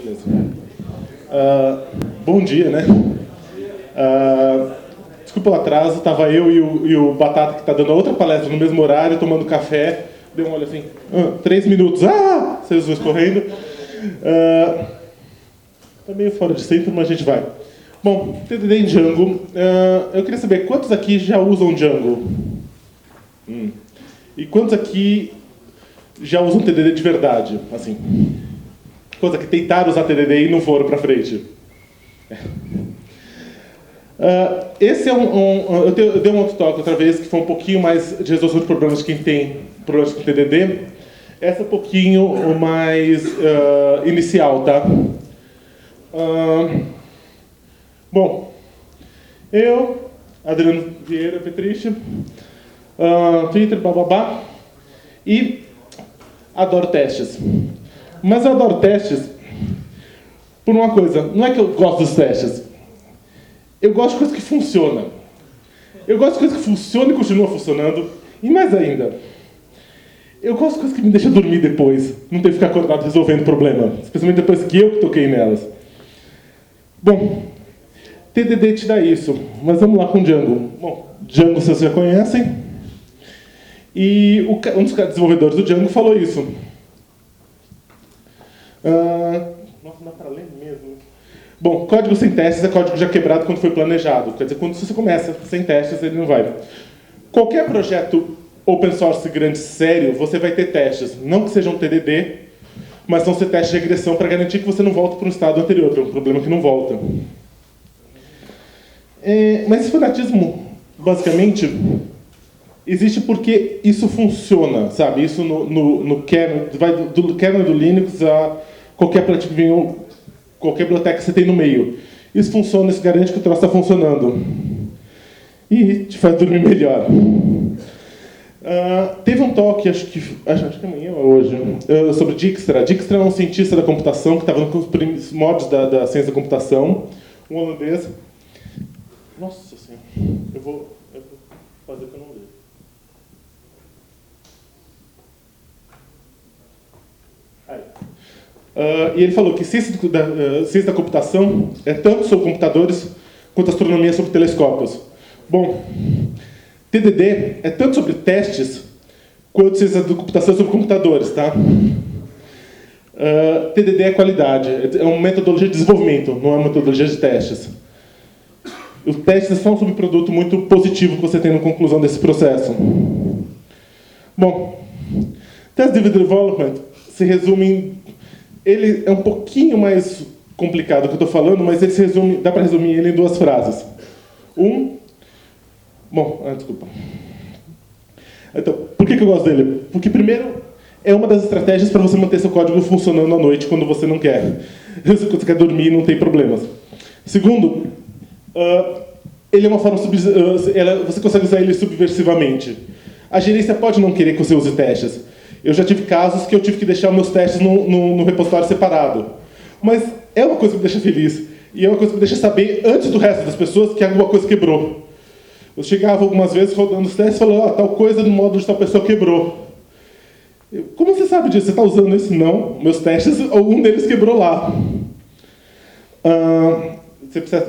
Beleza. Bom dia, né? Desculpa o atraso, estava eu e o Batata, que está dando outra palestra no mesmo horário, tomando café. Deu um olho assim, 3 minutos, vocês dois correndo. Está meio fora de centro, mas a gente vai. Bom, TDD em Django. Eu queria saber, quantos aqui já usam Django? E quantos aqui já usam TDD de verdade? Assim, quantos aqui tentaram usar TDD e não foram para frente? Esse é eu dei um outro talk outra vez, que foi um pouquinho mais de resolução de problemas de quem tem problemas com TDD. Essa é um pouquinho mais inicial, tá? Bom, eu, Adriano Vieira Petriche, Twitter, bababá, e adoro testes. Mas eu adoro testes por uma coisa, não é que eu gosto dos testes. Eu gosto de coisas que funcionam. Eu gosto de coisas que funcionam e continuam funcionando. E mais ainda, eu gosto de coisas que me deixam dormir depois. Não ter que ficar acordado resolvendo o problema. Especialmente depois que eu toquei nelas. Bom, TDD te dá isso. Mas vamos lá com Django. Bom, Django vocês já conhecem. E um dos desenvolvedores do Django falou isso. Nossa, não dá para ler mesmo. Bom, código sem testes é código já quebrado quando foi planejado. Quer dizer, quando você começa sem testes, ele não vai. Qualquer projeto open source grande sério, você vai ter testes. Não que sejam TDD, mas vão ser testes de regressão para garantir que você não volta para um estado anterior, para um problema que não volta. Mas esse fanatismo, basicamente, existe porque isso funciona, sabe? Isso no kernel, vai do kernel do Linux a qualquer biblioteca que você tem no meio. Isso funciona, isso garante que o troço está funcionando. E te faz dormir melhor. Teve um talk, acho que amanhã ou hoje, sobre Dijkstra. Dijkstra é um cientista da computação que estava nos primórdios da ciência da computação, um holandês. Nossa Senhora, eu vou fazer o que eu não leio. E ele falou que ciência da computação é tanto sobre computadores quanto astronomia sobre telescópios. Bom, TDD é tanto sobre testes quanto ciência da computação sobre computadores, tá? TDD é qualidade, é uma metodologia de desenvolvimento, não é uma metodologia de testes. Os testes são um subproduto muito positivo que você tem na conclusão desse processo. Bom, Test-Driven Development se resume em... Ele é um pouquinho mais complicado do que eu estou falando, mas ele se resume, dá para resumir ele em 2 frases. Desculpa. Então, por que eu gosto dele? Porque, primeiro, é uma das estratégias para você manter seu código funcionando à noite quando você não quer. Quando você quer dormir, não tem problemas. Segundo, ele é uma forma... você consegue usar ele subversivamente. A gerência pode não querer que você use testes. Eu já tive casos que eu tive que deixar meus testes no repositório separado. Mas é uma coisa que me deixa feliz. E é uma coisa que me deixa saber, antes do resto das pessoas, que alguma coisa quebrou. Eu chegava algumas vezes rodando os testes e falava, tal coisa no módulo de tal pessoa quebrou. Como você sabe disso? Você está usando isso? Não. Meus testes, algum deles quebrou lá. Você precisa,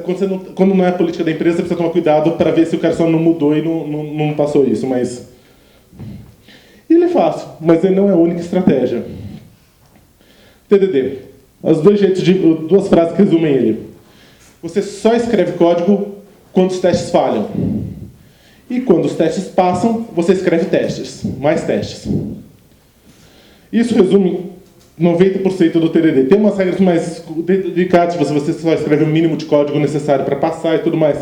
quando não é a política da empresa, você precisa tomar cuidado para ver se o cara só não mudou e não passou isso. Mas... ele é fácil, mas ele não é a única estratégia. TDD. As 2 frases que resumem ele. Você só escreve código quando os testes falham. E quando os testes passam, você escreve testes. Mais testes. Isso resume 90% do TDD. Tem umas regras mais delicadas, você só escreve o mínimo de código necessário para passar e tudo mais.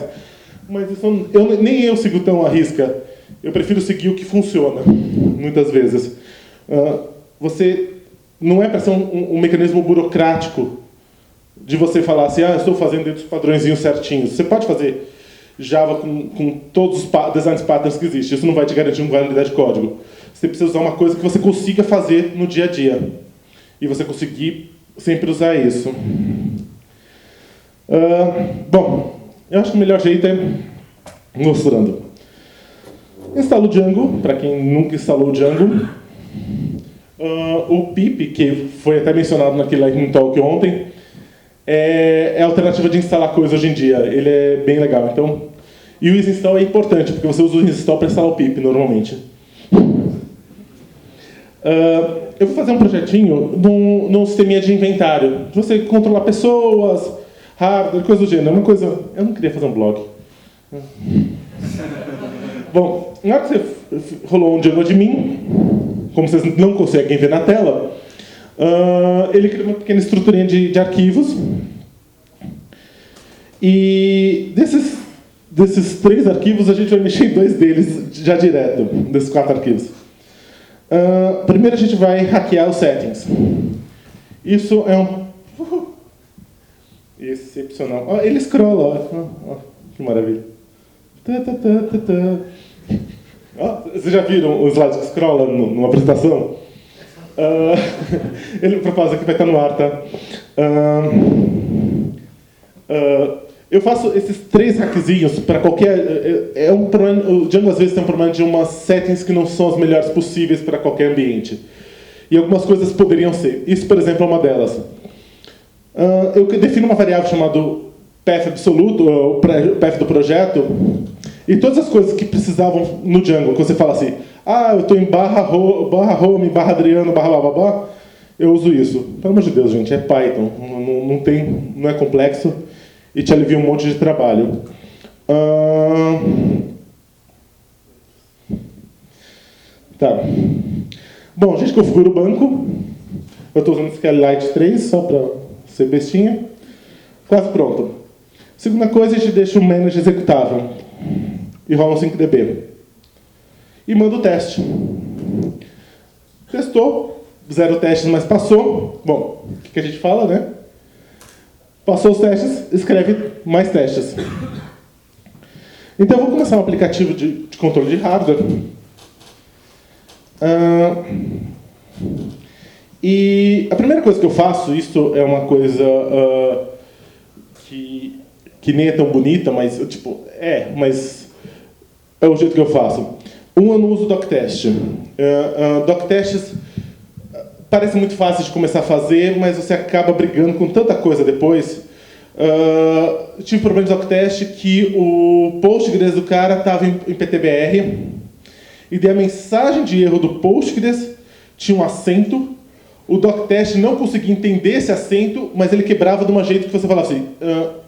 Mas isso nem eu sigo tão à risca. Eu prefiro seguir o que funciona, muitas vezes. Você não é para ser um mecanismo burocrático de você falar assim, eu estou fazendo dentro dos padrõezinhos certinhos. Você pode fazer Java com todos os design patterns que existem. Isso não vai te garantir uma qualidade de código. Você precisa usar uma coisa que você consiga fazer no dia a dia. E você conseguir sempre usar isso. Bom, eu acho que o melhor jeito é mostrando. Instalo o Django, para quem nunca instalou o Django. O pip, que foi até mencionado naquele Lightning Talk ontem, é a alternativa de instalar coisa hoje em dia. Ele é bem legal. Então, e o isinstall é importante, porque você usa o isinstall para instalar o pip, normalmente. Eu vou fazer um projetinho num sisteminha de inventário. De você controlar pessoas, hardware, coisa do gênero. É uma coisa... Eu não queria fazer um blog. Bom, na hora que você rolou um Django admin, como vocês não conseguem ver na tela, ele cria uma pequena estruturinha de arquivos. E desses 3 arquivos, a gente vai mexer em 2 deles já direto, desses 4 arquivos. Primeiro a gente vai hackear os settings. Isso é um... excepcional. Ele scrolla, que maravilha. Vocês já viram os slides que scrollam numa apresentação? Ele propôs aqui, vai estar no ar, tá? Eu faço esses 3 hackzinhos para qualquer... o Django às vezes tem um problema de umas settings que não são as melhores possíveis para qualquer ambiente. E algumas coisas poderiam ser. Isso, por exemplo, é uma delas. Eu defino uma variável chamada path absoluto, o path do projeto, e todas as coisas que precisavam no Django, que você fala assim, eu estou em /home, /adriano, /bababá, eu uso isso. Pelo amor de Deus, gente, é Python, não é complexo e te alivia um monte de trabalho. Tá. Bom, a gente configura o banco. Eu estou usando SQLite 3, só para ser bestinha. Quase pronto. Segunda coisa, a gente deixa o manage executável. E rola um 5DB. E manda o teste. Testou. 0 testes, mas passou. Bom, o que a gente fala, né? Passou os testes, escreve mais testes. Então, eu vou começar um aplicativo de controle de hardware. E a primeira coisa que eu faço, isso é uma coisa que nem é tão bonita, mas mas é o jeito que eu faço. Eu não uso doctest. Doctests parecem muito fáceis de começar a fazer, mas você acaba brigando com tanta coisa depois. Tive problema de doctest que o Postgres do cara estava em PTBR e daí a mensagem de erro do Postgres tinha um acento. O doctest não conseguia entender esse acento, mas ele quebrava de um jeito que você falava assim,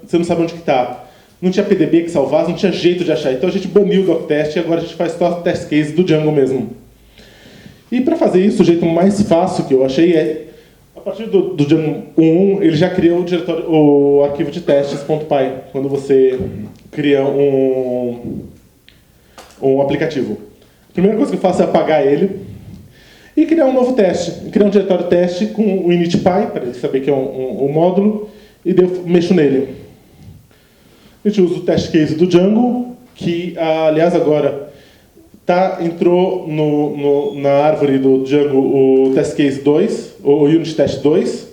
você não sabe onde que está. Não tinha PDB que salvasse, não tinha jeito de achar. Então a gente baniu o doctest e agora a gente faz só test case do Django mesmo. E para fazer isso, o jeito mais fácil que eu achei é, a partir do Django 1.1, ele já cria o arquivo de testes.py, quando você cria um aplicativo. A primeira coisa que eu faço é apagar ele e criar um novo teste. Criar um diretório teste com o initpy, para ele saber que é um módulo, e daí eu mexo nele. A gente usa o test case do Django, que, aliás, agora entrou na árvore do Django o test case 2, o unit test 2.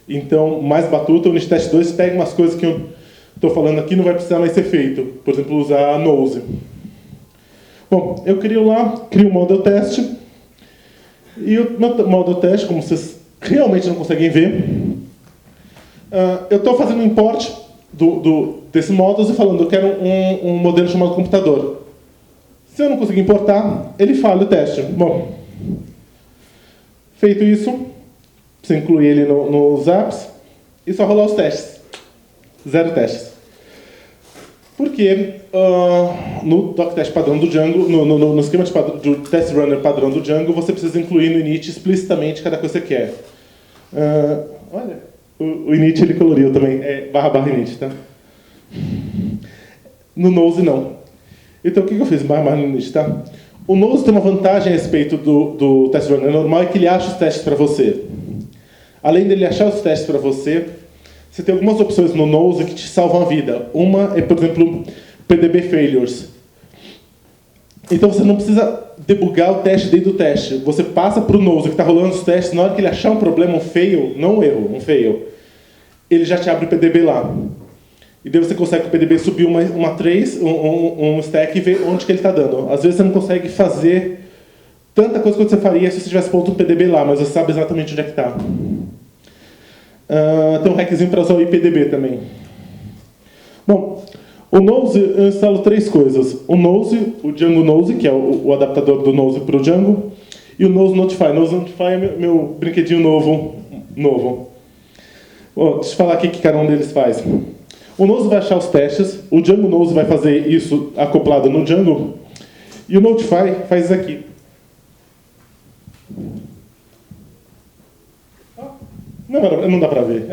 Então, mais batuta, o unit test 2 pega umas coisas que eu estou falando aqui, não vai precisar mais ser feito. Por exemplo, usar a nose. Bom, eu crio o model test. E o model test, como vocês realmente não conseguem ver, eu estou fazendo um import desse módulos e falando, eu quero um modelo chamado computador. Se eu não conseguir importar, ele falha o teste. Bom, feito isso, você inclui ele nos apps e só rolar os testes. 0 testes. Porque no doctest padrão do Django, no esquema do test runner padrão do Django, você precisa incluir no init explicitamente cada coisa que você quer. Olha, o init ele coloriu também, é /init, tá? No nose não. Então o que eu fiz /init, tá? O nose tem uma vantagem a respeito do test runner normal, é que ele acha os testes para você. Além dele achar os testes para você, você tem algumas opções no nose que te salvam a vida. Uma é, por exemplo, PDB failures. Então você não precisa debugar o teste dentro do teste. Você passa para o nose que está rolando os testes, na hora que ele achar um problema, um fail, não um erro, um fail, ele já te abre o PDB lá. E daí você consegue com o PDB subir uma trace, um stack e ver onde que ele está dando. Às vezes você não consegue fazer tanta coisa quanto você faria se você tivesse posto um PDB lá, mas você sabe exatamente onde é que está. Tem um hackzinho para usar o IPDB também. Bom, o Nose, eu instalo 3 coisas. O Nose, o Django Nose, que é o adaptador do Nose para o Django, e o Nose Notify. Nose Notify é meu brinquedinho novo. Bom, deixa eu falar aqui o que cada um deles faz. O Nose vai achar os testes, o Django Nose vai fazer isso acoplado no Django, e o Notify faz isso aqui. Não dá para ver.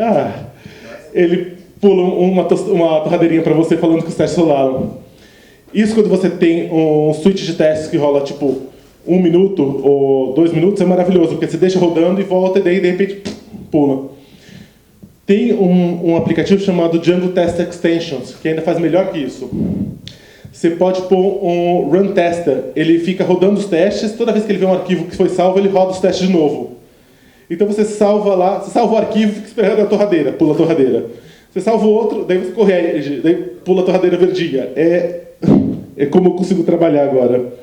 Ele pula uma torradeirinha para você falando que os testes rolaram. Isso quando você tem um switch de testes que rola tipo 1 minuto ou 2 minutos é maravilhoso, porque você deixa rodando e volta e daí de repente pula. Tem um aplicativo chamado Django Test Extensions, que ainda faz melhor que isso. Você pode pôr um Run Tester, ele fica rodando os testes, toda vez que ele vê um arquivo que foi salvo, ele roda os testes de novo. Então você salva lá, você salva o arquivo e fica esperando a torradeira, pula a torradeira. Você salva o outro, daí você corrige, daí pula a torradeira verdinha. É como eu consigo trabalhar agora.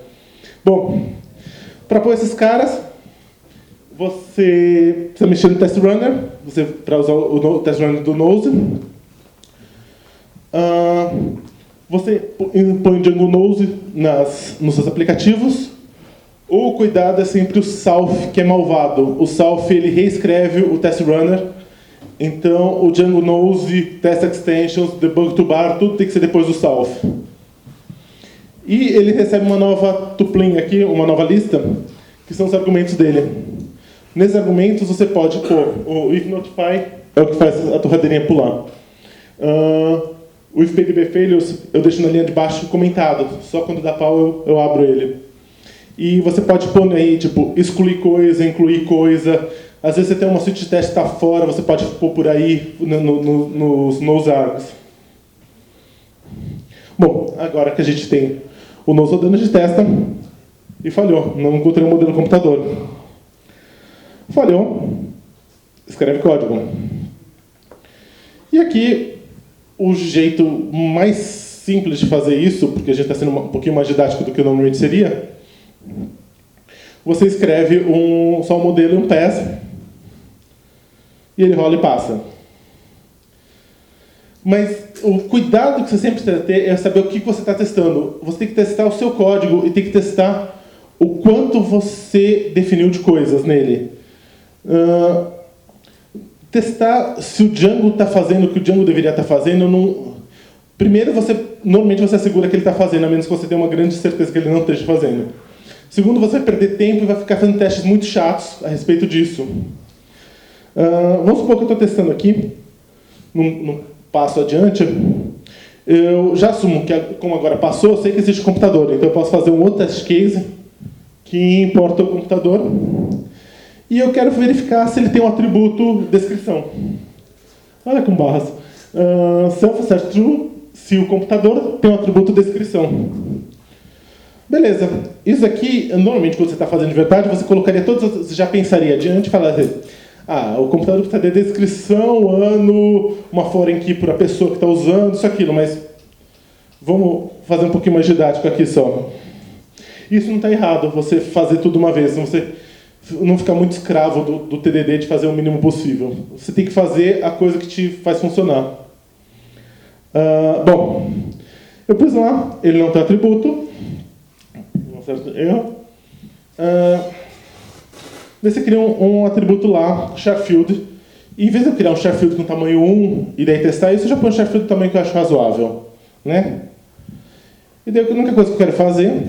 Bom, para pôr esses caras, você precisa mexer no Test Runner, para usar o Test Runner do Nose. Você põe o Django Nose nos seus aplicativos. O cuidado é sempre o Self, que é malvado. O Self, ele reescreve o Test Runner. Então, o Django Nose, Test Extensions, Debug to Bar, tudo tem que ser depois do Self. E ele recebe uma nova tuplinha aqui, uma nova lista, que são os argumentos dele. Nesses argumentos, você pode pôr o If Notify, é o que faz a torradeirinha pular. O If PDB Failures, eu deixo na linha de baixo comentado. Só quando dá pau, eu abro ele. E você pode pôr aí, tipo, excluir coisa, incluir coisa. Às vezes você tem uma suite de teste que está fora, você pode pôr por aí nos args. Bom, agora que a gente tem o nose rodando, a gente testa e falhou. Não encontrei um modelo no computador. Falhou. Escreve código. E aqui, o jeito mais simples de fazer isso, porque a gente está sendo um pouquinho mais didático do que normalmente seria, você escreve só um modelo e um pass, e ele rola e passa. Mas o cuidado que você sempre tem que ter é saber o que você está testando. Você tem que testar o seu código e tem que testar o quanto você definiu de coisas nele. Testar se o Django está fazendo o que o Django deveria estar fazendo. Primeiro, normalmente você assegura que ele está fazendo, a menos que você tenha uma grande certeza que ele não esteja fazendo. Segundo, você vai perder tempo e vai ficar fazendo testes muito chatos a respeito disso. Vamos supor que eu estou testando aqui, num passo adiante. Eu já assumo que, como agora passou, eu sei que existe computador. Então eu posso fazer um outro test case que importa o computador. E eu quero verificar se ele tem um atributo descrição. Olha com barras. Self-assert true, se o computador tem um atributo descrição. Beleza. Isso aqui, normalmente, quando você está fazendo de verdade, você colocaria todos, você já pensaria adiante e falaria, o computador precisa de descrição, ano, uma foreign key para a pessoa que está usando, isso, aquilo, mas vamos fazer um pouquinho mais didático aqui só. Isso não está errado, você fazer tudo uma vez, você não ficar muito escravo do TDD de fazer o mínimo possível. Você tem que fazer a coisa que te faz funcionar. Bom, eu pus lá, ele não tem atributo, um certo erro. Você cria um atributo lá, charfield, e em vez de eu criar um charfield com tamanho 1 e daí testar isso, eu já ponho um charfield do tamanho que eu acho razoável. Né? E daí a única coisa que eu quero fazer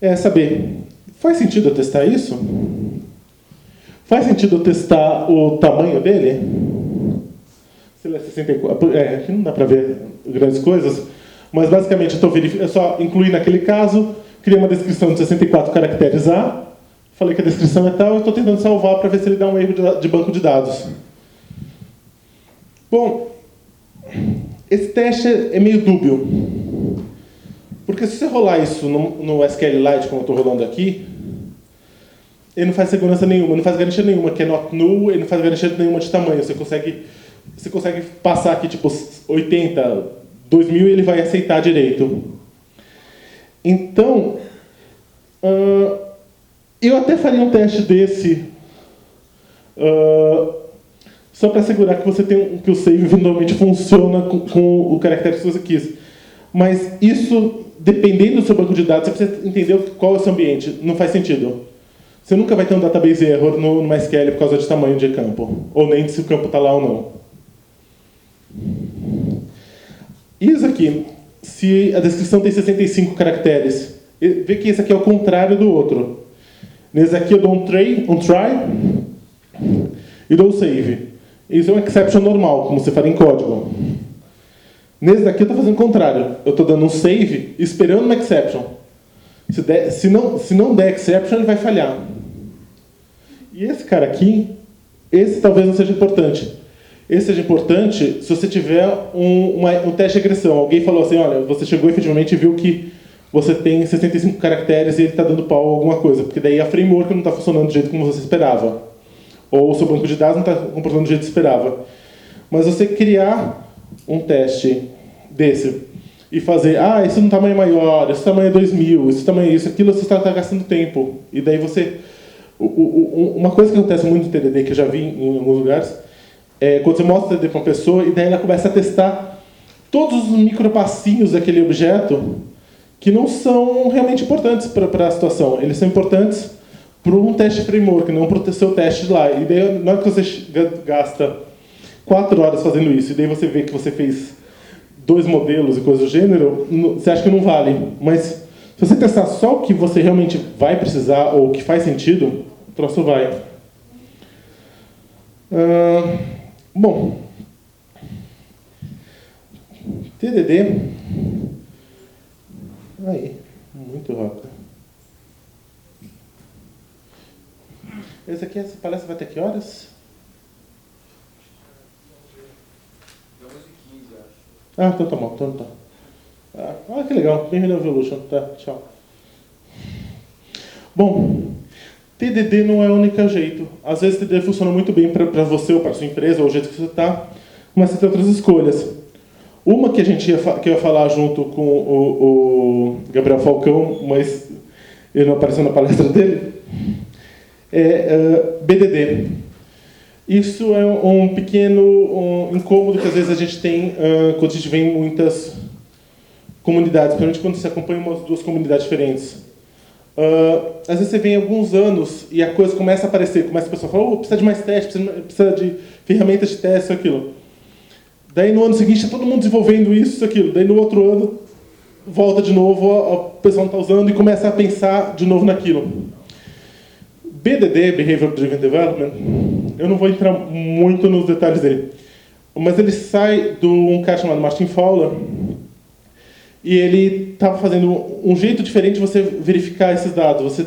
é saber, faz sentido eu testar isso? Faz sentido eu testar o tamanho dele? Se ele é 64, aqui não dá para ver grandes coisas, mas basicamente eu só incluí naquele caso, criei uma descrição de 64 caracteres A, falei que a descrição é tal, e estou tentando salvar para ver se ele dá um erro de banco de dados. Bom, esse teste é meio dúbio. Porque se você rolar isso no SQLite, como eu estou rolando aqui, ele não faz segurança nenhuma, não faz garantia nenhuma, que é not null, ele não faz garantia nenhuma de tamanho. Você consegue passar aqui, tipo, 80, 2000 e ele vai aceitar direito. Então, eu até faria um teste desse só para assegurar que você tem que o save eventualmente funciona com o caractere que você quis. Mas isso, dependendo do seu banco de dados, você precisa entender qual é o seu ambiente. Não faz sentido. Você nunca vai ter um database error no MySQL por causa de tamanho de campo, ou nem se o campo está lá ou não. Isso aqui, se a descrição tem 65 caracteres, vê que esse aqui é o contrário do outro. Nesse aqui eu dou um try e dou save. Isso é um exception normal, como você faria em código. Nesse daqui eu estou fazendo o contrário. Eu estou dando um save esperando uma exception. Se não der exception, ele vai falhar. E esse cara aqui, esse talvez não seja importante. Esse seja importante se você tiver um teste de regressão. Alguém falou assim, olha, você chegou efetivamente e viu que você tem 65 caracteres e ele está dando pau a alguma coisa. Porque daí a framework não está funcionando do jeito como você esperava. Ou o seu banco de dados não está comportando do jeito que você esperava. Mas você criar um teste desse e fazer, esse é um tamanho maior, esse tamanho é 2000, esse tamanho é isso, aquilo, você está gastando tempo. E daí você... Uma coisa que acontece muito no TDD, que eu já vi em alguns lugares, é quando você mostra o TDD para uma pessoa e daí ela começa a testar todos os micropassinhos daquele objeto que não são realmente importantes para a situação. Eles são importantes para um teste framework, não para o seu teste de lá. E daí, na hora que você gasta 4 horas fazendo isso, e daí você vê que você fez 2 modelos e coisas do gênero, você acha que não vale. Mas se você testar só o que você realmente vai precisar ou o que faz sentido, o troço vai. Bom, TDD. Aí, muito rápido. Essa palestra vai ter que horas? 11h15, acho. Então tá bom. Então tá. Que legal. Bem-vindo ao Evolution. Tá, tchau. Bom, TDD não é o único jeito. Às vezes TDD funciona muito bem para você ou para sua empresa, ou o jeito que você está, mas você tem outras escolhas. Uma que que eu ia falar junto com o Gabriel Falcão, mas ele não apareceu na palestra dele, é BDD. Isso é um pequeno incômodo que às vezes a gente tem quando a gente vem em muitas comunidades, principalmente quando você acompanha umas 2 comunidades diferentes. Às vezes você vem alguns anos e a coisa começa a aparecer, começa a pessoa falar, precisa de mais teste, precisa de ferramentas de teste, isso, aquilo. Daí no ano seguinte está todo mundo desenvolvendo isso, aquilo. Daí no outro ano volta de novo, o pessoal não está usando e começa a pensar de novo naquilo. BDD, Behavior Driven Development, eu não vou entrar muito nos detalhes dele, mas ele sai de um cara chamado Martin Fowler e ele estava fazendo um jeito diferente de você verificar esses dados. Você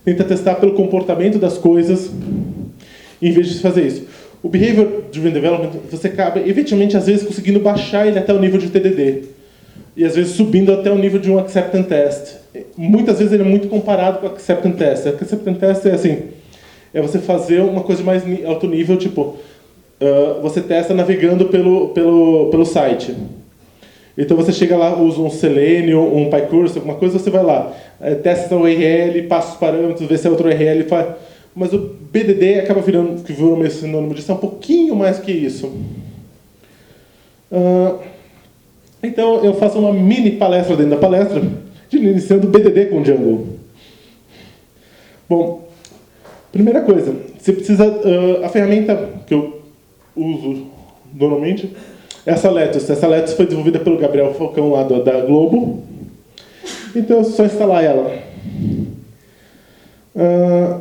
tenta testar pelo comportamento das coisas em vez de fazer isso. O Behavior Driven Development, você acaba, eventualmente, às vezes, conseguindo baixar ele até o nível de TDD. E, às vezes, subindo até o nível de um Acceptance Test. Muitas vezes, ele é muito comparado com o Acceptance Test. O Acceptance Test é assim, é você fazer uma coisa de mais alto nível, tipo, você testa navegando pelo site. Então, você chega lá, usa um Selenium, um PyCurse, alguma coisa, você vai lá, testa o URL, passa os parâmetros, vê se é outro URL, faz... Mas o BDD acaba virando, que virou meio sinônimo disso, é um pouquinho mais que isso. Então, eu faço uma mini palestra dentro da palestra, iniciando o BDD com Django. Bom, primeira coisa, você precisa... a ferramenta que eu uso normalmente é essa Lettuce. Essa Lettuce foi desenvolvida pelo Gabriel Falcão, lá da Globo. Então, é só instalar ela.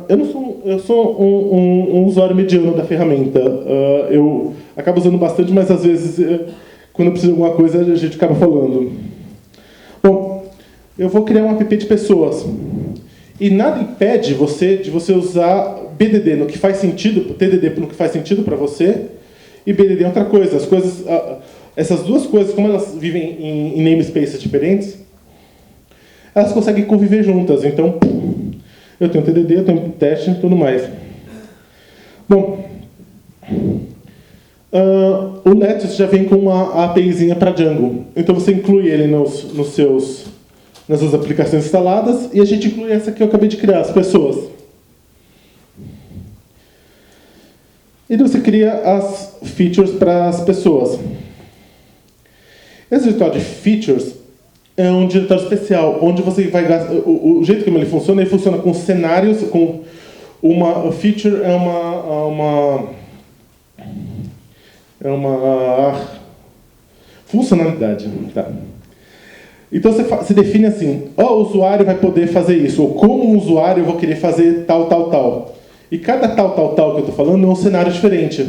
Eu sou um usuário mediano da ferramenta. Eu acabo usando bastante, mas às vezes, quando eu preciso de alguma coisa, a gente acaba falando. Bom, eu vou criar um app de pessoas. E nada impede de você usar BDD no que faz sentido, TDD no que faz sentido para você, e BDD é outra coisa. Essas duas coisas, como elas vivem em namespaces diferentes, elas conseguem conviver juntas. Então, eu tenho TDD, eu tenho teste e tudo mais. Bom, o Lettuce já vem com uma APIzinha para Django. Então você inclui ele nas suas aplicações instaladas e a gente inclui essa que eu acabei de criar, as pessoas. E daí você cria as features para as pessoas. Esse diretório de features é um diretório especial, onde você vai gastar... O jeito como ele funciona com cenários, com uma feature é uma funcionalidade. Tá? Então você define assim, o usuário vai poder fazer isso, ou como um usuário eu vou querer fazer tal, tal, tal. E cada tal, tal, tal que eu estou falando é um cenário diferente.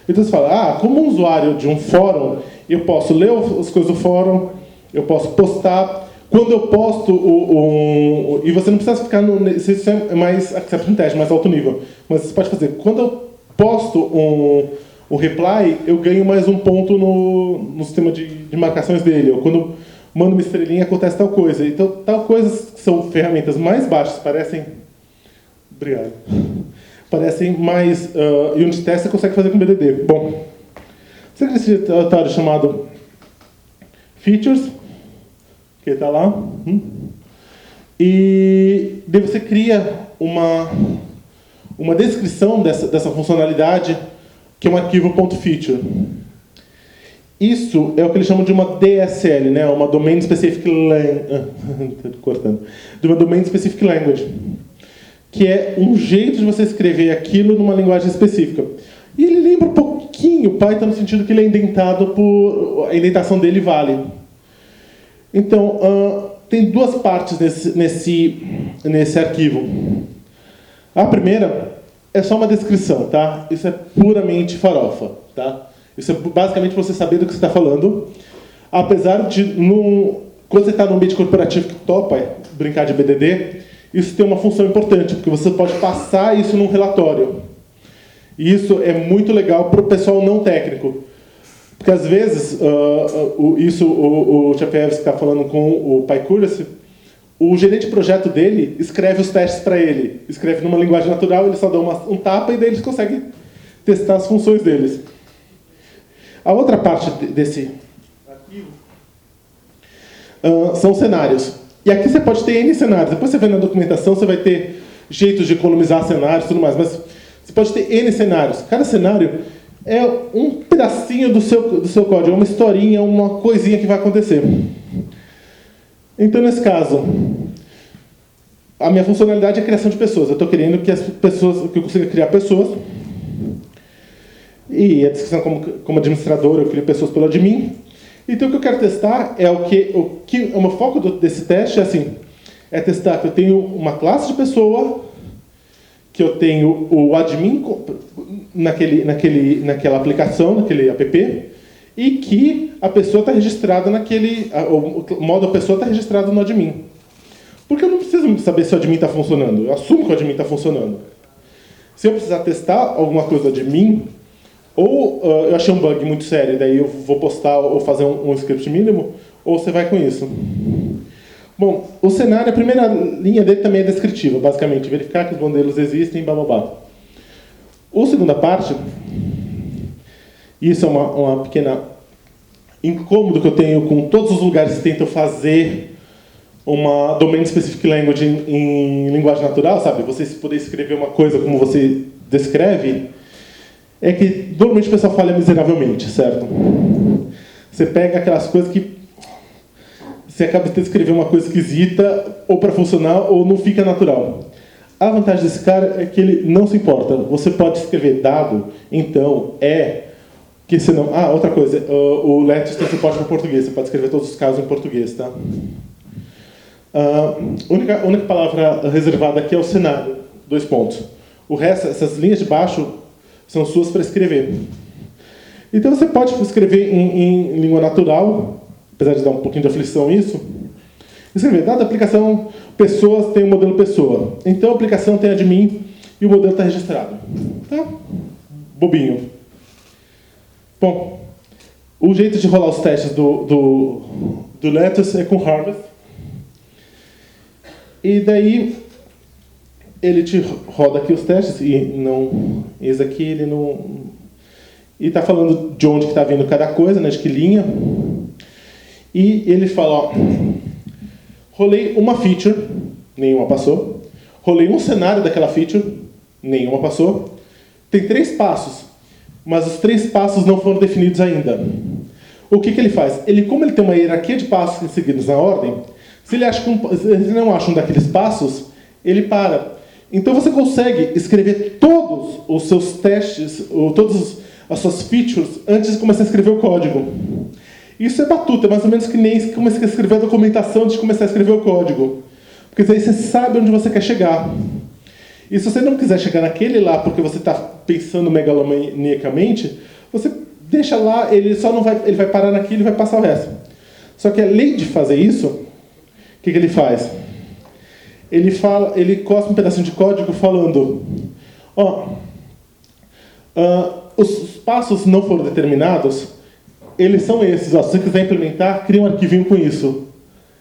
Então você fala, como um usuário de um fórum, eu posso ler as coisas do fórum, eu posso postar. Quando eu posto, e você não precisa ficar no... Isso é mais acceptance test, mais alto nível. Mas você pode fazer, quando eu posto o reply, eu ganho mais um ponto no sistema de marcações dele. Ou quando mando uma estrelinha, acontece tal coisa. Então, tal coisas que são ferramentas mais baixas, parecem... Obrigado. Parecem mais... unit test você consegue fazer com BDD. Bom, você tem esse diretório chamado features, que está lá. E daí você cria uma descrição dessa funcionalidade, que é um arquivo .feature. Isso é o que eles chamam de uma DSL, né? Uma Domain Specific Language, que é um jeito de você escrever aquilo numa linguagem específica. E ele lembra um pouquinho o Python no sentido que ele é indentado por... A indentação dele vale. Então, tem duas partes nesse arquivo. A primeira é só uma descrição, tá? Isso é puramente farofa, tá? Isso é basicamente para você saber do que você está falando. Apesar de, quando você está num ambiente corporativo que topa brincar de BDD, isso tem uma função importante, porque você pode passar isso num relatório. E isso é muito legal para o pessoal não técnico. Porque, às vezes, o Chapevski está falando com o PyCuracy, o gerente de projeto dele escreve os testes para ele. Escreve numa linguagem natural, ele só dá um tapa e daí eles conseguem testar as funções deles. A outra parte desse arquivo são cenários. E aqui você pode ter N cenários. Depois você vê na documentação, você vai ter jeitos de economizar cenários e tudo mais. Mas você pode ter N cenários. Cada cenário é um pedacinho do seu código, é uma historinha, uma coisinha que vai acontecer. Então, nesse caso, a minha funcionalidade é a criação de pessoas. Eu estou querendo que eu consiga criar pessoas. E a descrição como administrador, eu crio pessoas pelo admin. Então, o que eu quero testar é o meu foco desse teste é testar que eu tenho uma classe de pessoa, que eu tenho o admin naquela aplicação, naquele app, e que a pessoa está registrada o modo a pessoa está registrado no admin. Porque eu não preciso saber se o admin está funcionando, eu assumo que o admin está funcionando. Se eu precisar testar alguma coisa do admin, ou eu achei um bug muito sério, daí eu vou postar ou fazer um script mínimo, ou você vai com isso. Bom, o cenário, a primeira linha dele também é descritiva, basicamente, verificar que os modelos existem, blá blá blá. A segunda parte, isso é uma pequena incômodo que eu tenho com todos os lugares que tentam fazer uma Domain Specific Language em linguagem natural, sabe? Você poder escrever uma coisa como você descreve, é que normalmente o pessoal falha miseravelmente, certo? Você pega aquelas coisas que você acaba de escrever uma coisa esquisita, ou para funcionar, ou não fica natural. A vantagem desse cara é que ele não se importa. Você pode escrever dado, então, que senão... outra coisa, o Let's tem suporte para português, você pode escrever todos os casos em português, tá? A única palavra reservada aqui é o cenário, 2 pontos. O resto, essas linhas de baixo, são suas para escrever. Então você pode escrever em língua natural, apesar de dar um pouquinho de aflição isso, escrever, dada a aplicação, pessoas tem o modelo pessoa. Então a aplicação tem admin e o modelo está registrado. Tá? Bobinho. Bom, o jeito de rolar os testes do Lettuce é com Harvest. E daí ele te roda aqui os testes esse aqui ele não... E está falando de onde está vindo cada coisa, né, de que linha. E ele fala, rolei uma feature, nenhuma passou. Rolei um cenário daquela feature, nenhuma passou. tem 3 passos, mas os 3 passos não foram definidos ainda. O que ele faz? Como ele tem uma hierarquia de passos seguidos na ordem, se ele não acha um daqueles passos, ele para. Então você consegue escrever todos os seus testes, ou todas as suas features, antes de começar a escrever o código. Isso é batuta, é mais ou menos que nem começar a escrever a documentação antes de começar a escrever o código. Porque aí você sabe onde você quer chegar. E se você não quiser chegar naquele lá porque você está pensando megalomaniacamente, você deixa lá, ele vai parar naquilo e vai passar o resto. Só que além de fazer isso, o que ele faz? Ele cospe um pedacinho de código falando, os passos não foram determinados, eles são esses, se você quiser implementar, cria um arquivinho com isso.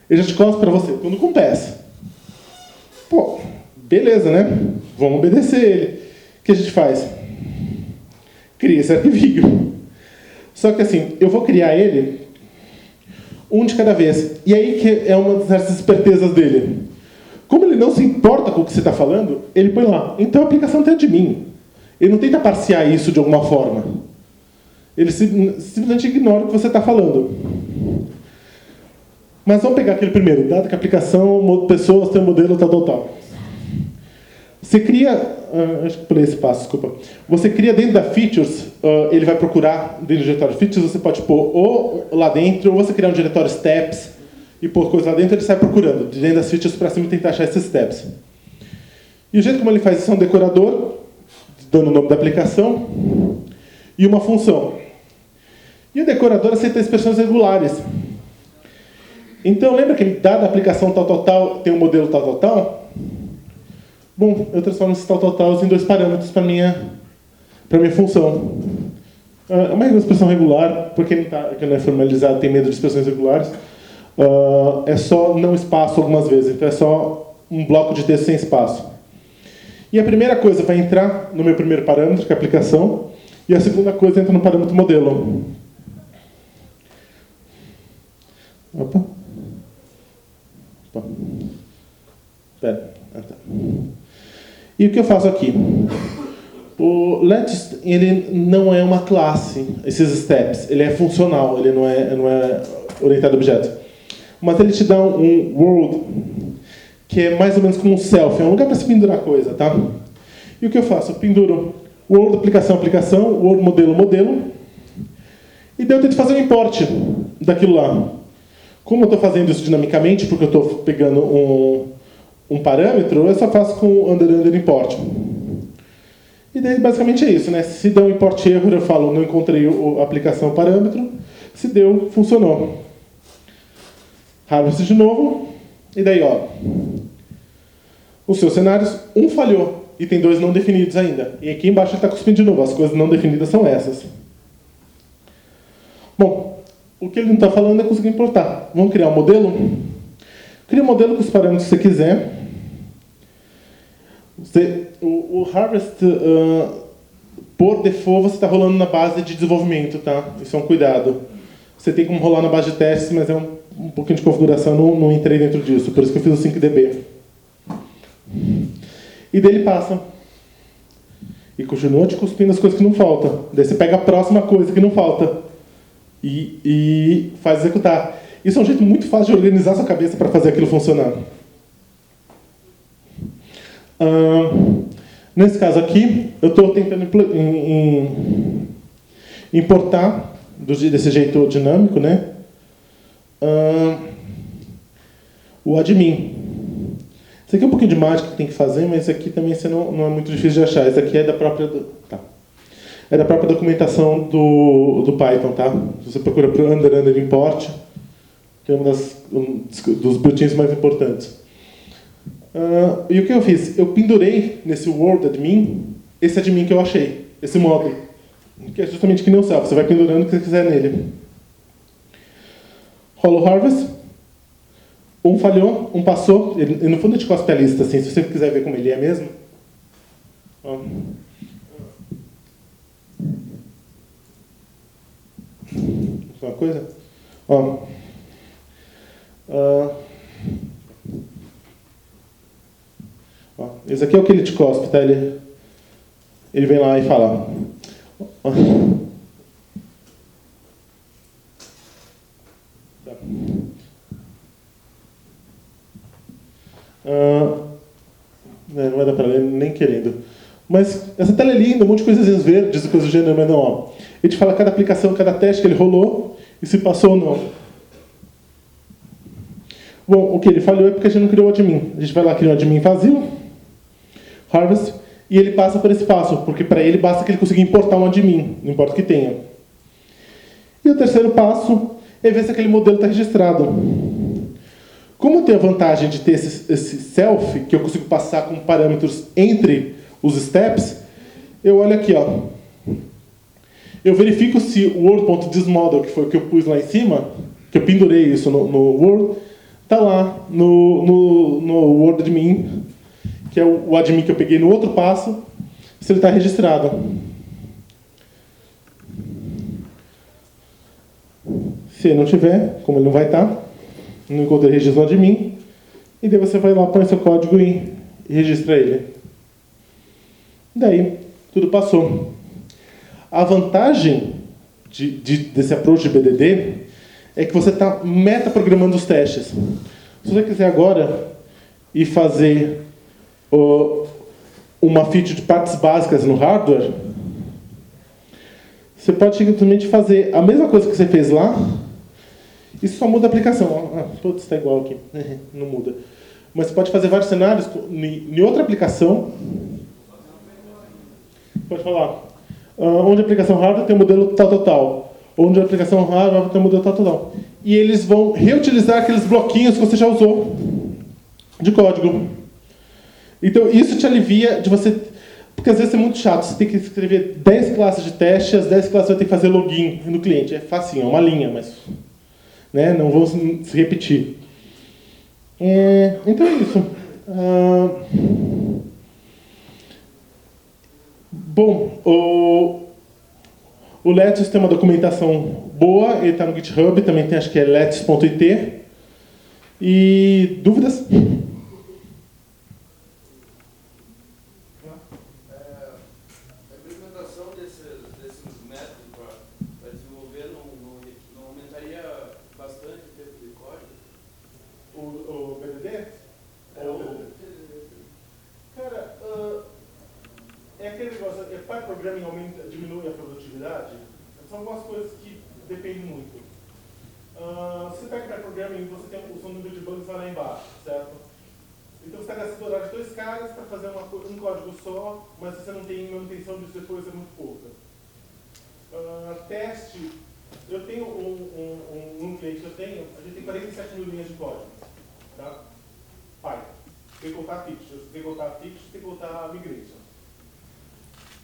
Ele já te cospe para você, tudo com PES. Pô, beleza, né? Vamos obedecer ele. O que a gente faz? Cria esse arquivinho. Só que assim, eu vou criar ele um de cada vez. E aí que é uma das espertezas dele. Como ele não se importa com o que você está falando, ele põe lá. Então a aplicação tem de mim. Ele não tenta parciar isso de alguma forma. Ele simplesmente ignora o que você está falando. Mas vamos pegar aquele primeiro. Dado que a aplicação, pessoas tem um modelo tal. Você cria... acho que pulei esse passo, desculpa. Você cria dentro da features, ele vai procurar dentro do diretório features, você pode pôr ou lá dentro, ou você criar um diretório steps e pôr coisa lá dentro, ele sai procurando, de dentro das features para cima e tentar achar esses steps. E o jeito como ele faz isso é um decorador, dando o nome da aplicação, e uma função. E o decorador aceita expressões regulares. Então, lembra que dada a aplicação tal, tem um modelo tal? Bom, eu transformo esses tal em 2 parâmetros para minha função. É uma expressão regular, porque quem não é formalizado tem medo de expressões regulares. É só não espaço algumas vezes, então é só um bloco de texto sem espaço. E a primeira coisa vai entrar no meu primeiro parâmetro, que é a aplicação, e a segunda coisa entra no parâmetro modelo. Opa. Espera. Tá. E o que eu faço aqui? O Let's, ele não é uma classe, esses steps. Ele é funcional, ele não é orientado a objeto. Mas ele te dá um world, que é mais ou menos como um self, é um lugar para se pendurar coisa, tá? E o que eu faço? Eu penduro world, aplicação, world, modelo, e daí eu tento fazer um import daquilo lá. Como eu estou fazendo isso dinamicamente, porque eu estou pegando um parâmetro, eu só faço com under import. E daí basicamente é isso, né? Se der um import error, eu falo, não encontrei a aplicação parâmetro. Se deu, funcionou. Harvest de novo. E daí, os seus cenários, um falhou e tem 2 não definidos ainda. E aqui embaixo ele está cuspindo de novo. As coisas não definidas são essas. Bom, o que ele não está falando é conseguir importar. Vamos criar um modelo? Cria um modelo com os parâmetros que você quiser. O Harvest, por default, você está rolando na base de desenvolvimento, tá? Isso é um cuidado. Você tem como rolar na base de testes, mas é um pouquinho de configuração, não entrei dentro disso. Por isso que eu fiz o 5DB. E daí ele passa. E continua te cuspindo as coisas que não faltam. Daí você pega a próxima coisa que não falta. E faz executar. Isso é um jeito muito fácil de organizar sua cabeça para fazer aquilo funcionar. Nesse caso aqui, eu estou tentando importar desse jeito dinâmico, né? O admin. Isso aqui é um pouquinho de mágica que tem que fazer, mas isso aqui também não é muito difícil de achar. Isso aqui é da própria... É da própria documentação do Python, tá? Você procura por under import, que é dos built-ins mais importantes. E o que eu fiz? Eu pendurei nesse world admin, esse admin que eu achei, esse módulo, que é justamente que nem o self, você vai pendurando o que você quiser nele. Rola o harvest, um falhou, um passou, e no fundo a gente cospe a lista, assim, se você quiser ver como ele é mesmo. Uma coisa? Esse aqui é o que ele te cospe, tá? Ele vem lá e fala... não vai dar para ler nem querendo. Mas essa tela é linda, um monte de coisinhas verdes e coisas do gênero, mas não, ó. Ele te fala cada aplicação, cada teste que ele rolou, e se passou ou não. Bom, o que ele falhou é porque a gente não criou o admin. A gente vai lá criar um admin vazio, harvest, e ele passa por esse passo, porque para ele basta que ele consiga importar um admin, não importa o que tenha. E o terceiro passo é ver se aquele modelo está registrado. Como eu tenho a vantagem de ter esse self, que eu consigo passar com parâmetros entre os steps, eu olho aqui, ó. Eu verifico se o word.thisModel, que foi o que eu pus lá em cima, que eu pendurei isso no Word, está lá no Word admin, que é o admin que eu peguei no outro passo, se ele está registrado. Se não tiver, como ele não vai estar, não encontrei registro no admin, e daí você vai lá, põe seu código e registra ele. Daí, tudo passou. A vantagem desse approach de BDD é que você está metaprogramando os testes. Se você quiser agora ir fazer uma feature de partes básicas no hardware, você pode simplesmente fazer a mesma coisa que você fez lá, e só muda a aplicação. Putz, está igual aqui. Não muda. Mas você pode fazer vários cenários em outra aplicação. Pode falar. Onde a aplicação hardware tem o modelo tal. Onde a aplicação hardware tem o modelo tal. E eles vão reutilizar aqueles bloquinhos que você já usou de código. Então, isso te alivia de você... Porque às vezes é muito chato. Você tem que escrever 10 classes de teste, as 10 classes vai ter que fazer login no cliente. É facinho, é uma linha, mas... Né, não vão se repetir. Então é isso. Bom, o Let's tem uma documentação boa, ele está no GitHub, também tem, acho que é let's.it. E dúvidas? A implementação desses métodos para desenvolver não aumentaria bastante o tempo de código? O BDD? Cara, é aquele negócio, pair programming diminui a produtividade? São algumas coisas que dependem muito. Se pega pair programming, você tem o seu número de bugs lá embaixo, certo? Então você está gastando horário de 2 caras para fazer um código só, mas se você não tem manutenção disso depois, é muito pouca. Teste, eu tenho um cliente que a gente tem 47 mil linhas de código. Tá? Python. Tem que contar features, tem que contar migration.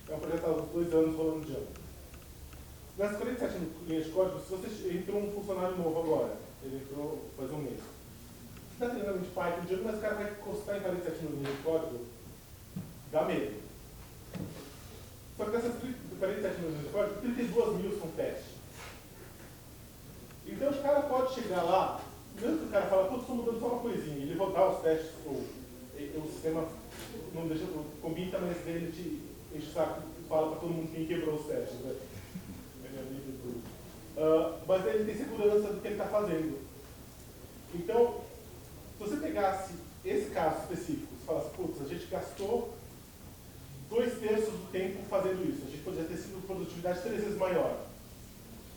É um projeto há 2 anos rolando de ano. Nessas 47 linhas de código, se você entrou um funcionário novo agora, ele entrou faz um mês. Você está treinando de Python de ano, mas o cara vai encostar em 47 mil linhas de código, dá medo. Só que dessas 47 mil linhas de código, 32 mil são testes. Então o cara pode chegar lá, mesmo que o cara fala, estou mudando só uma coisinha, ele rodar os testes, o sistema não deixa, combina, mas ele te enche o saco e fala para todo mundo quem quebrou os testes. Né? Mas ele tem segurança do que ele está fazendo. Então, se você pegasse esse caso específico, você falasse, putz, a gente gastou 2/3 do tempo fazendo isso, a gente poderia ter sido produtividade 3 vezes maior.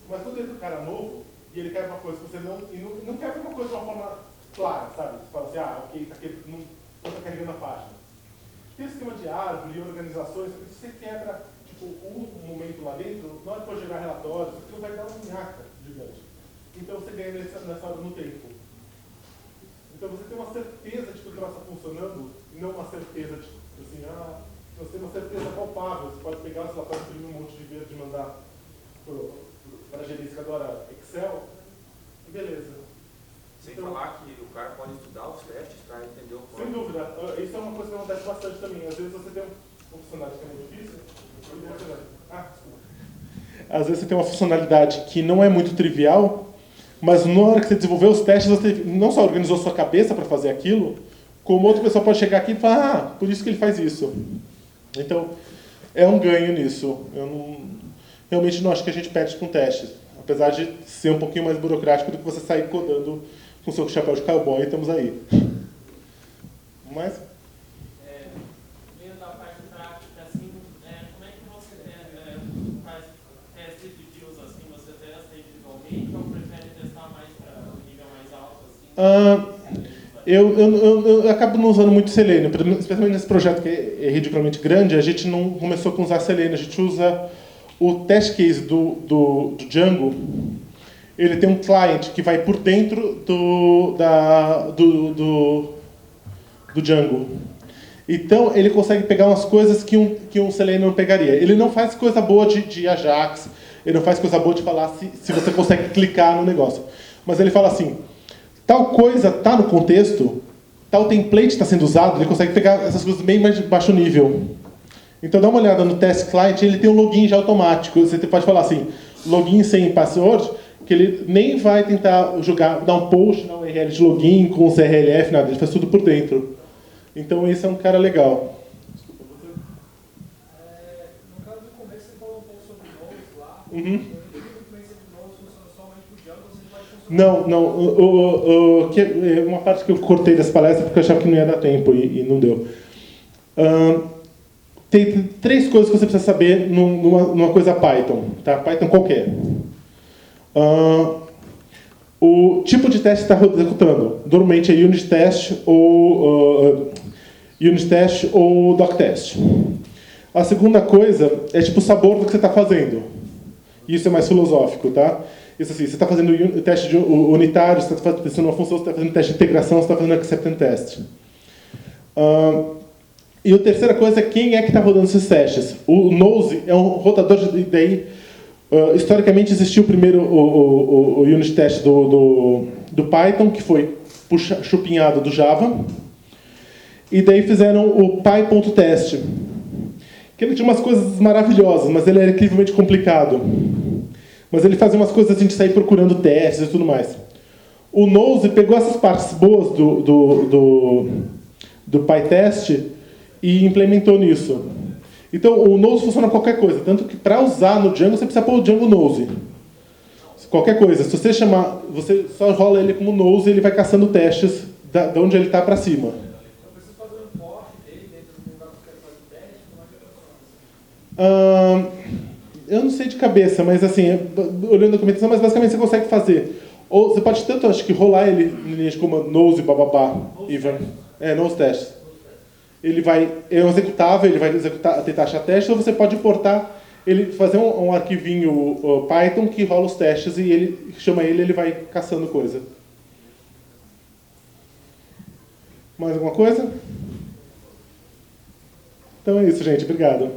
Mas quando entra um cara novo, e ele quer uma coisa que você não quer uma coisa de uma forma clara, sabe? Você fala assim, ok, não está carregando a página. Tem um sistema de árvore e organizações, se você quebra um momento lá dentro, na hora de gerar relatórios, aquilo vai dar uma minhaca gigante. Então você ganha nessa hora no tempo. Então você tem uma certeza de que o troço está funcionando, e não uma certeza de, assim, você tem uma certeza palpável. Você pode pegar, sei lá, pode imprimir um monte de verde e mandar para a gerenciadora Excel, e beleza. Sem falar que o cara pode estudar os testes para entender o código. Sem dúvida. Isso é uma coisa que acontece bastante também. Às vezes você tem um funcionário que é muito difícil. Às vezes você tem uma funcionalidade que não é muito trivial, mas na hora que você desenvolveu os testes, você não só organizou sua cabeça para fazer aquilo, como outra pessoa pode chegar aqui e falar, por isso que ele faz isso. Então, é um ganho nisso. Realmente não acho que a gente perde com testes. Apesar de ser um pouquinho mais burocrático do que você sair codando com seu chapéu de cowboy, estamos aí. Mas... Vendo a parte prática, assim, como é que você faz testes de views, assim, você testa individualmente ou prefere testar mais para um nível mais alto, assim? Eu acabo não usando muito Selenium, especialmente nesse projeto que é ridiculamente grande, a gente não começou com usar Selenium, a gente usa o test case do Django. Ele tem um client que vai por dentro do Django. Então, ele consegue pegar umas coisas que um Selenium não pegaria. Ele não faz coisa boa de Ajax, ele não faz coisa boa de falar se você consegue clicar no negócio. Mas ele fala assim, tal coisa está no contexto, tal template está sendo usado, ele consegue pegar essas coisas bem mais de baixo nível. Então, dá uma olhada no test client, ele tem um login já automático. Você pode falar assim, login sem password, que ele nem vai tentar dar um post na URL de login com o CRLF, nada, ele faz tudo por dentro. Então, esse é um cara legal. No caso do começo, você falou um pouco sobre nodes lá. Uhum. Eu entendi que o princípio de nodes funciona somente com Django, você pode funcionar. Não. Uma parte que eu cortei dessa palestra porque eu achava que não ia dar tempo e não deu. Tem 3 coisas que você precisa saber numa coisa Python, tá? Python qualquer. O tipo de teste que está executando. Normalmente é unit test ou doc test. A segunda coisa é tipo o sabor do que você está fazendo. Isso é mais filosófico, tá? Isso assim, você está fazendo o teste unitário, você está pensando uma função, você está fazendo teste de integração, você está fazendo acceptance test. E a terceira coisa é quem é que está rodando esses testes. O Nose é um rodador de daí. Historicamente existiu primeiro o unit test do Python, que foi chupinhado do Java. E daí fizeram o py.test, que ele tinha umas coisas maravilhosas, mas ele era incrivelmente complicado. Mas ele fazia umas coisas assim de sair procurando testes e tudo mais. O Nose pegou essas partes boas do PyTest e implementou nisso. Então, o Nose funciona com qualquer coisa. Tanto que, para usar no Django, você precisa pôr o Django Nose. Qualquer coisa. Se você chamar, você só rola ele como Nose e ele vai caçando testes de onde ele está para cima. Eu preciso fazer um import dele dentro do lugar que eu quero fazer o teste, como é que funciona? Eu não sei de cabeça, mas assim, olhando a documentação, mas basicamente você consegue fazer. Ou você pode tanto, acho que, rolar ele em linha de comando Nose, bababá, Nose testes. Ele vai, é um executável, ele vai executar, tentar achar testes, ou você pode importar, ele fazer um arquivinho Python que rola os testes e ele chama ele vai caçando coisa. Mais alguma coisa? Então é isso, gente. Obrigado.